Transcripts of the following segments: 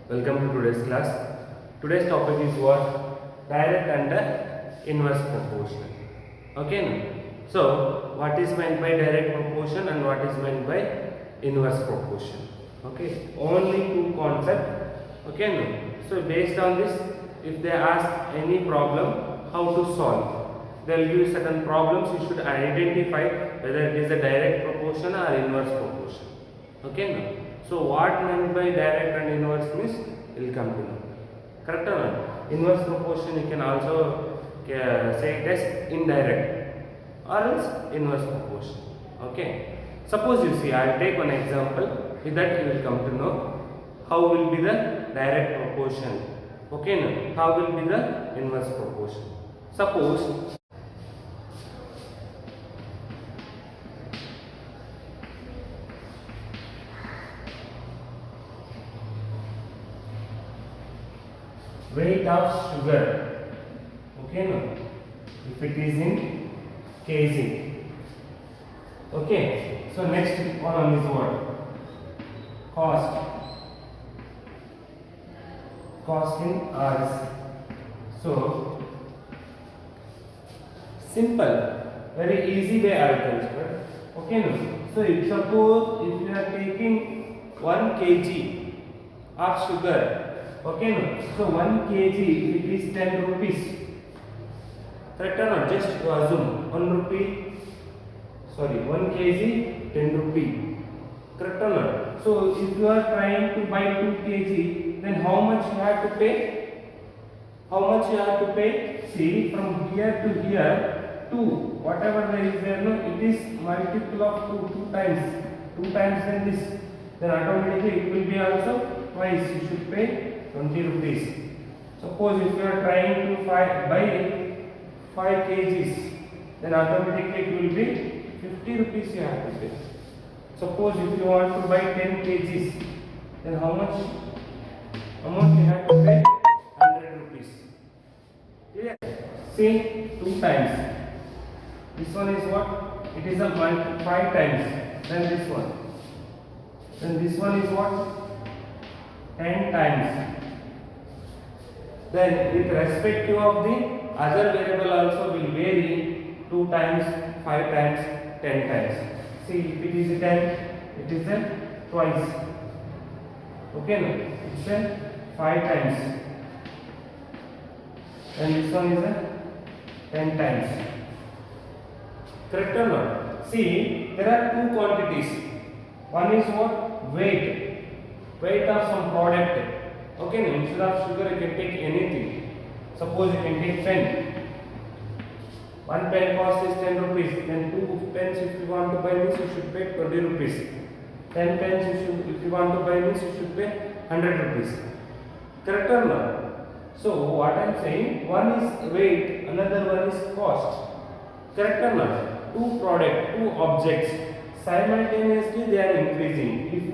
Welcome to today's class. Today's topic is what? Direct and inverse proportion. Okay. So what is meant by direct proportion and what is meant by inverse proportion? Okay. Only two concepts. Okay. So based on this, if they ask any problem, how to solve? They will give you certain problems. You should identify whether it is a direct proportion or inverse proportion. Okay. So what meant by direct and inverse means will come to know. Correct or not? Inverse proportion you can also say it as indirect or else inverse proportion. Okay. Suppose you see, I will take one example. With that you will come to know how will be the direct proportion. Okay. No? How will be the inverse proportion. Suppose weight of sugar, okay, no, if it is in kg, okay. So next one is what? Cost in Rs. So simple, very easy way I will consider, okay, no. So if suppose if you are taking 1 kg of sugar, okay, no? So 1 kg it is 10 rupees. Correct or not? Just to assume 1 kg 10 rupee. Correct or not? So if you are trying to buy 2 kg, then how much you have to pay? How much you have to pay? See, from here to here, 2. Whatever there is there, no, it is multiple of 2 times. 2 times than this. Then automatically it will be also twice. You should pay 20 rupees. Suppose if you are trying to buy 5 kgs, then automatically it will be 50 rupees you have to pay. Suppose if you want to buy 10 kgs, then how much amount you have to pay? 100 rupees. Clear? See, 2 times. This one is what? It is a 5 times. Then this one. Then this one is what? 10 times. Then with respect to of the other variable also will vary 2 times, 5 times, 10 times. See, if it is 10, it is then twice. Okay, no? It's then 5 times. And this one is 10 times. Correct or not? See, there are 2 quantities. One is what? Weight of some product. Okay, instead of sugar you can take anything. Suppose you can take pen. 1 pen cost is 10 rupees. Then 2 pens if you want to buy this you should pay 20 rupees. 10 pens if you want to buy this you should pay 100 rupees. Correct or not? So what I am saying, one is weight, another one is cost. Correct or not? 2 objects simultaneously they are increasing. If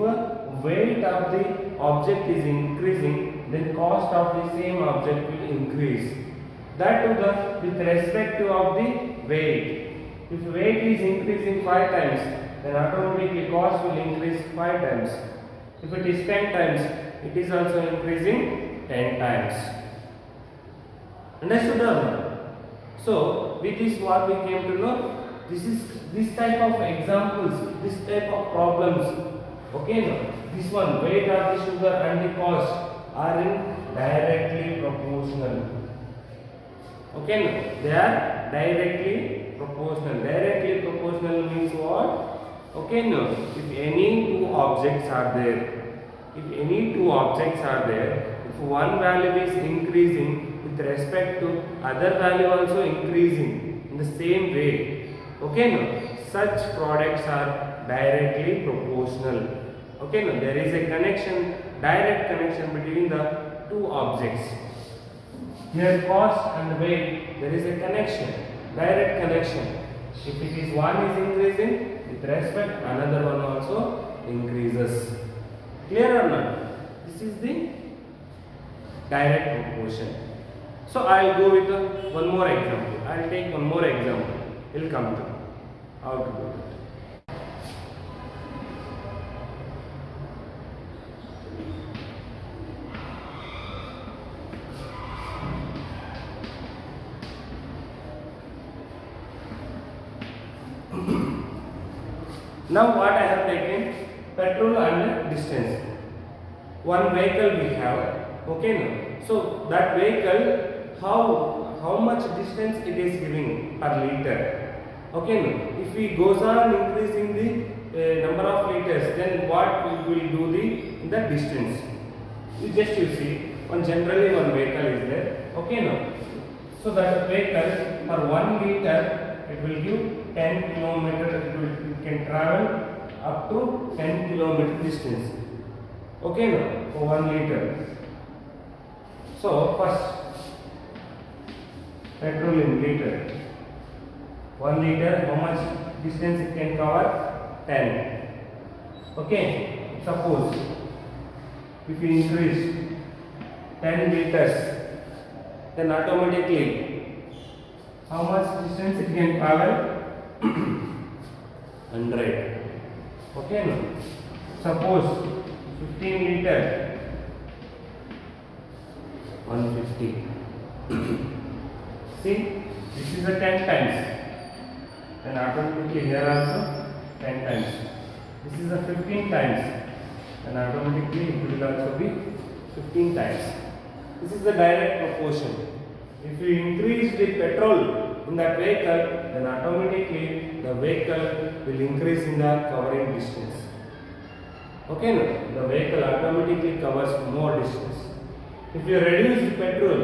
weight of the object is increasing, then cost of the same object will increase. That to with respect to of the weight. If weight is increasing 5 times, then automatically cost will increase 5 times. If it is 10 times, it is also increasing 10 times. Understood or not? So with this what we came to know, this type of examples, this type of problems, okay, no? This one, weight of the sugar and the cost are in directly proportional. Okay, no? They are directly proportional. Directly proportional means what? Okay, no? If any 2 objects are there, if one value is increasing with respect to other value also increasing in the same way, okay, no? Such products are directly proportional. Okay, no, there is a connection, direct connection between the 2 objects. Here cost and weight, there is a connection, direct connection. If it is one is increasing, with respect another one also increases. Clear or not? This is the direct proportion. So I will go with one more example. I will take one more example. It will come to how to do it. Now what I have taken petrol and distance. One vehicle we have, okay now. So that vehicle, how much distance it is giving per liter, okay now. If we goes on increasing the number of liters, then what we will do the distance. You see, generally one vehicle is there, okay now. So that vehicle for 1 liter it will give 10 kilometer. It can travel up to 10 kilometer distance. Okay now, for 1 liter. So first, petrol in liter. 1 liter, how much distance it can cover? 10. Okay, suppose if we increase 10 liters, then automatically how much distance it can travel? 100. Okay now, suppose 15 liter, 150. See, this is a 10 times, then automatically here also 10 times. This is a 15 times, and automatically it will also be 15 times. This is the direct proportion. If you increase the petrol in that vehicle, then automatically the vehicle will increase in the covering distance. Okay, no? The vehicle automatically covers more distance. If you reduce the petrol,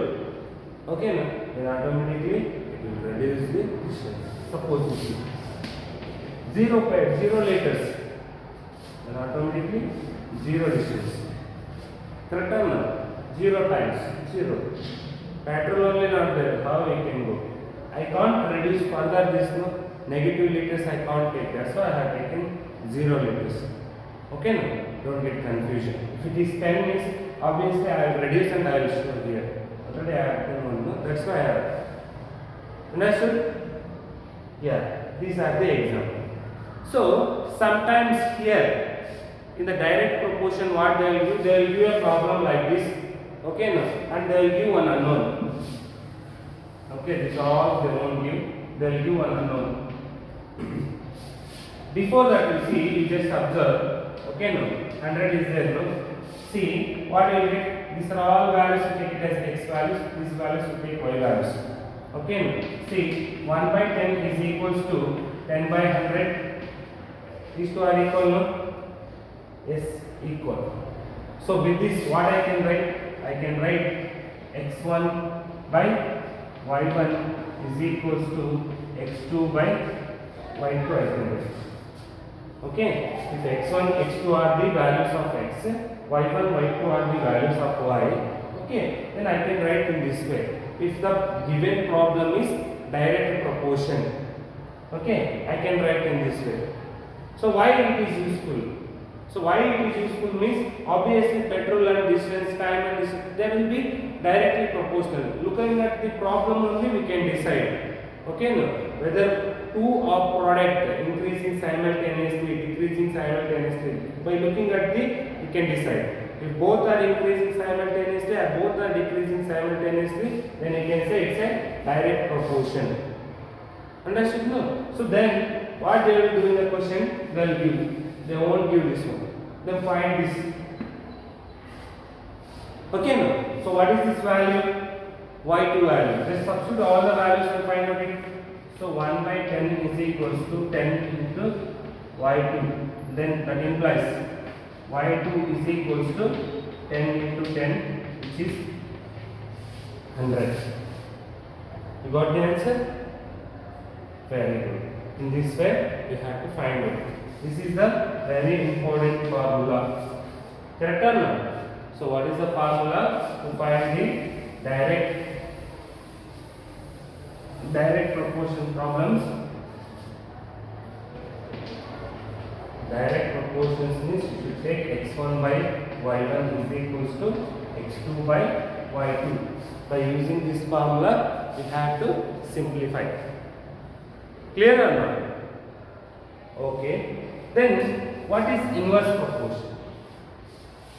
okay, no? Then automatically it will reduce the distance. Suppose you see 0 liters, then automatically 0 distance. Correct or not? 0 times 0. Petrol only not there. How we can go? I can't reduce further this negative liters. I can't take. That's why I have taken 0 liters. Okay, no? Don't get confusion. If it is 10 means obviously I will reduce and I will store here. Already I have done one. No? That's why I have. Understood? Yeah. These are the examples. So sometimes here in the direct proportion, what they will do? They will give a problem like this. Okay, no? And they will give one unknown. Okay, this all they won't give. They will give one unknown. Before that, you see, you just observe. Okay, no? 100 is there, no? See, what you will get? These are all values. You take it as x values. These values you take y values. Okay, no? See, 1 by 10 is equals to 10 by 100. These two are equal, no? Yes, equal. So with this, what I can write? I can write x1 by y1 is equals to x2 by y2. I can write. Okay, if x1, x2 are the values of x, y1, y2 are the values of y. Okay, then I can write in this way. If the given problem is direct proportion, okay, I can write in this way. So why it is useful? So why it is useful means obviously petrol and distance, time and distance, they will be directly proportional. Looking at the problem only we can decide. Okay, no? Whether two of product increasing simultaneously, decreasing simultaneously. By looking at we can decide. If both are increasing simultaneously or both are decreasing simultaneously, then you can say it's a direct proportion. Understood? No? So then what they will do in the question? They will give. They won't give this one. Then find this. Okay, no? So what is this value? Y2 value. Just substitute all the values and find out it. So 1 by 10 is equals to 10 into Y2. Then that implies Y2 is equals to 10 into 10, which is 100. You got the answer? Very good. In this way, you have to find it. This is the very important formula. Correct or not? So what is the formula to find the direct proportion problems? Direct proportions means you should take x1 by y1 is equals to x2 by y2. By using this formula, we have to simplify. Clear or not? Okay. Then what is inverse proportion?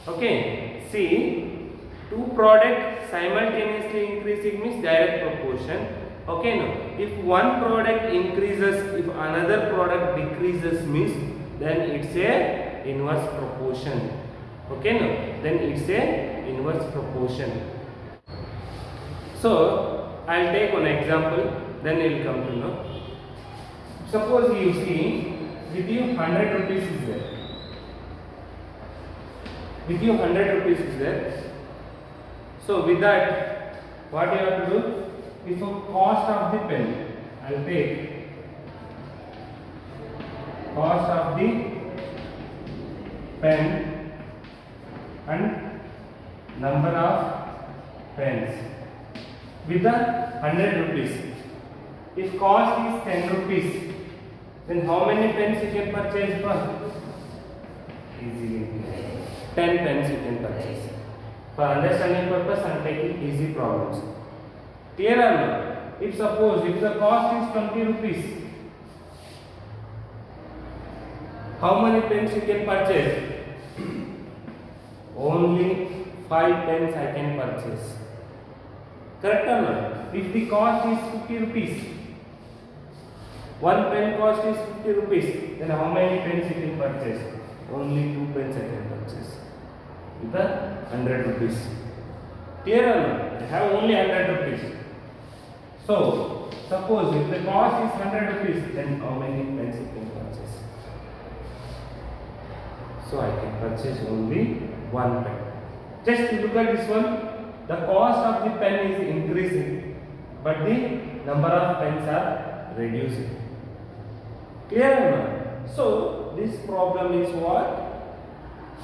Okay. See, two products simultaneously increasing means direct proportion. Okay, no. If one product increases, if another product decreases means then it's a inverse proportion. Okay, no? Then it's a inverse proportion. So I'll take one example, then you'll come to know. Suppose you see, with you 100 rupees is there. With you 100 rupees is there. So with that, what you have to do? If the cost of the pen, I'll take cost of the pen and number of pens with the 100 rupees. If cost is 10 rupees, then how many pens you can purchase for? Easily 10 pens you can purchase. For understanding purpose, I am taking easy problems. Clear or not? If suppose if the cost is 20 rupees, how many pens you can purchase? Only 5 pens I can purchase. Correct or not? If the cost is 50 rupees, one pen cost is 50 rupees, then how many pens you can purchase? Only 2 pens I can purchase with the 100 rupees. Clear or not? I have only 100 rupees. So, suppose if the cost is 100 rupees, then how many pens you can purchase? So, I can purchase only one pen. Just look at this one. The cost of the pen is increasing, but the number of pens are reducing. Clear or not? So, this problem is what?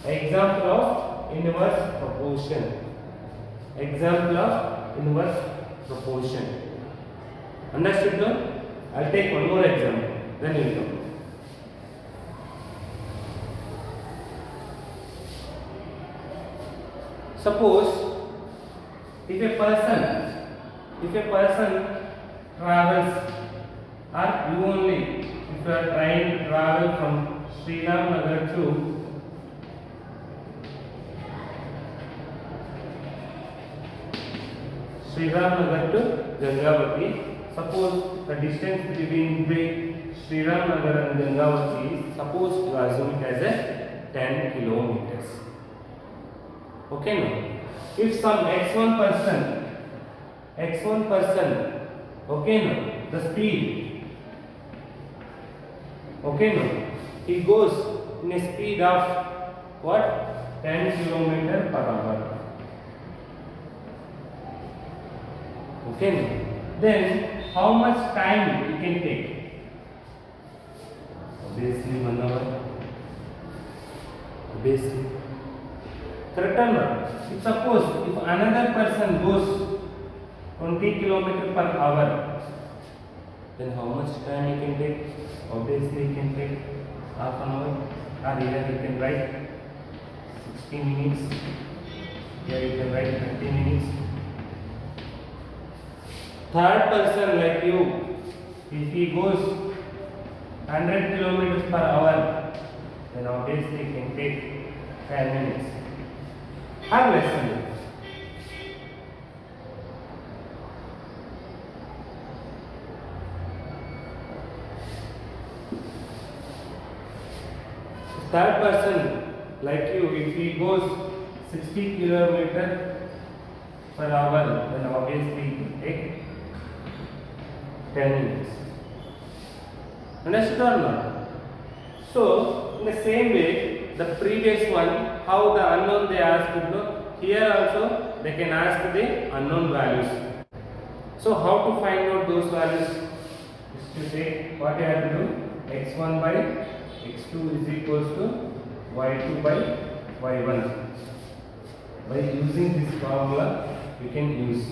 Example of inverse proportion. Example of inverse proportion. Understood now? I'll take one more example, then we'll come. Suppose if a person travels, or you only, if you are trying to travel from Sri Ram Nagar to Gangavati. Suppose the distance between the Sri Ram Nagar and Gangavati is, suppose you assume it as a 10 kilometers. Okay, no? If some x1 person, okay, no? The speed, okay, no? He goes in a speed of what? 10 kilometers per hour. Okay, no? Then how much time you can take? Obviously 1 hour. Obviously. Correct or not? If suppose if another person goes 20 km per hour, then how much time you can take? Obviously you can take half an hour, or here you can write 60 minutes, here you can write 30 minutes. Third person like you, if he goes 100 km per hour, then obviously you can take 10 minutes. Have lesson. Third person like you, if he goes 60 km per hour, then obviously he will take 10 minutes. Understood or not? So, in the same way, the previous one, how the unknown they asked, here also they can ask the unknown values. So, how to find out those values? Is to say what you have to do, x1 by x2 is equals to y2 by y1. By using this formula, we can use.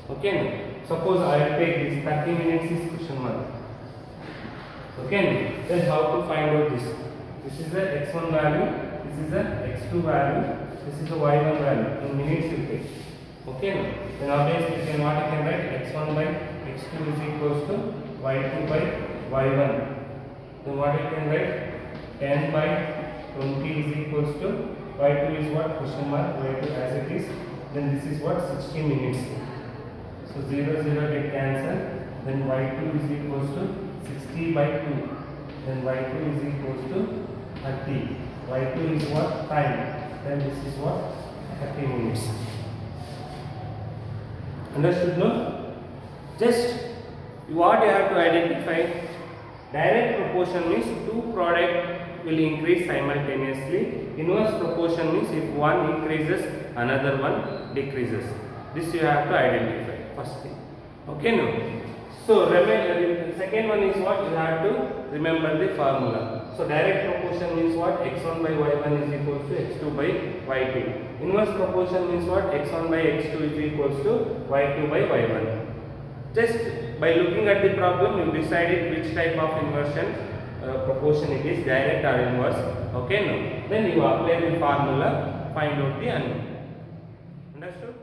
Okay. Suppose I take this 30 minutes is question mark. Okay. Then how to find out this? This is the x1 value. This is the x2 value. This is the y1 value. In minutes you take. Okay. Then obviously you can write x1 by x2 is equals to y2 by y1. Then what you can write? 10 by 20 is equals to y2 is what? Question mark. Y2 as it is. Then this is what? 60 minutes. So 0, 0 get cancelled. Then y2 is equals to 60 by 2. Then y2 is equals to 30. Y2 is what? Time. Then this is what? 30 minutes. Understood, no? Just what you have to identify. Direct proportion means two product will increase simultaneously. Inverse proportion means if one increases, another one decreases. This you have to identify. First thing. Okay, no? So remember, second one is what? You have to remember the formula. So direct proportion means what? X1 by Y1 is equals to X2 by Y2. Inverse proportion means what? X1 by X2 is equals to Y2 by Y1. Just by looking at the problem, you decided which type of inversion proportion it is, direct or inverse. Okay, no? Then you apply the formula, find out the unknown. Understood?